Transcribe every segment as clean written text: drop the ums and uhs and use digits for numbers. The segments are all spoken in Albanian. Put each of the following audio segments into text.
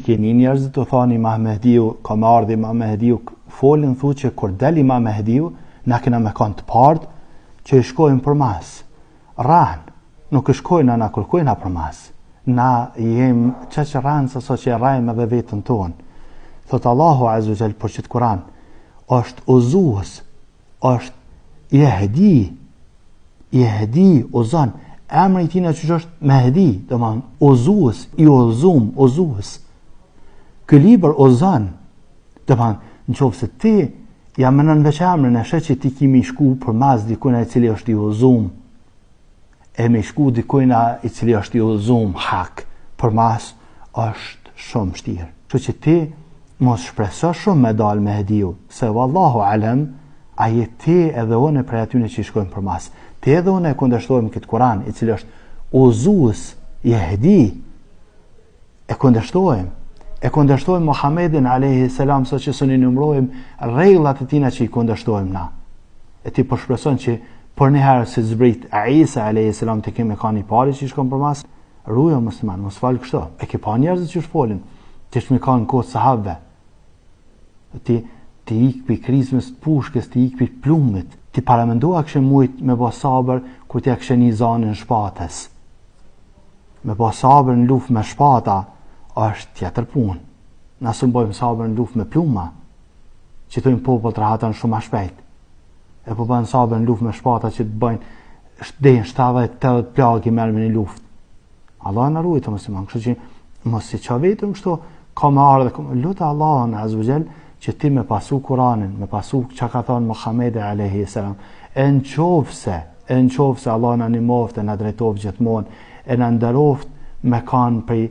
Keni njerëz të thoni Imam Mehdiu, ka më ardhi Imam Mehdiu, folin thu që kur del Imam Mehdiu, na kena me kanë të partë që i shkojnë për mas. Ran, nuk i shkojnë na kërkojnë për mas. Na jem që ranë sa që rajmë edhe vetën tonë. Thotë Allahu Azza wa Jall për qëtë Kur'an, është uzuës, është Jehdi, uzan. Emri i tina që është Mehdi, do man, uzuës, i uzum, uzuës. Ky libër uzan, do man, në qofë se ti, ja më nënveç emrin e shë që ti kimi shku për mas dikujna i cili është i uzum, e me shku dikujna i cili është i uzum hak, për mas është shumë shtirë. Që që ti mos shpreso shumë me dalë Mehdiu, se wallahu alem, a je ti edhe une prej atyne që i shkojnë për mas. Ti edhe une e kundërshtojmë këtë Kur'an, i cili është uzuës, Jehdi, e kundërshtojmë. E kundërshtojmë Muhammedin a.s. sa që së një numrojmë rregullat e tina që i kundërshtojmë na. E ti përshpreson që për njëherë se zbrit Isa a.s. të kemi ka një pari që i shkon për mas, rujo musliman, mos falë kështo. E ke pa njerëzit që shpolin, që shmi ka në kodë sahabëve. Ti ikë për krizmës të pushkës, ti ikë për plumit, ti paramendua kështë mujtë me bo sabër kur ti e kështë një zanën shpatës. Me bo sabër në luft me shpata, është tjetër punë. Nësë mbojmë sabër në luft me pluma, që të popull të rahatën shumë a shpejt. E po bëjnë sabër në luft me shpata që të bëjnë shdejnë 70-80 plagi merë me një luft. Allah në rujtë, musliman, kështë që mos si qa vetëm kështu, ka me ardhe, lutë Allah në Azza wa Jall, që ti me pasu Kur'anin, me pasu që ka thonë Muhammedi a.s. E në qovë se Allah në animoft e në drejtoft gjithmonë, e në ndëroft me kanë prej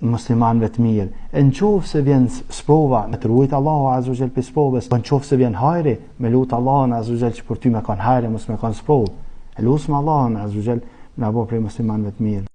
muslimanve të mirë. E në qovë se vjen sprova, me të rujtë Allahu Azza wa Jall për sprovës, në qovë se vjen hajri, me lutë Allah Azza wa Jall që për ty me kanë hajri, mos me kanë sprovë. E lusë me Allah Azza wa Jall në abo prej muslimanve të mirë.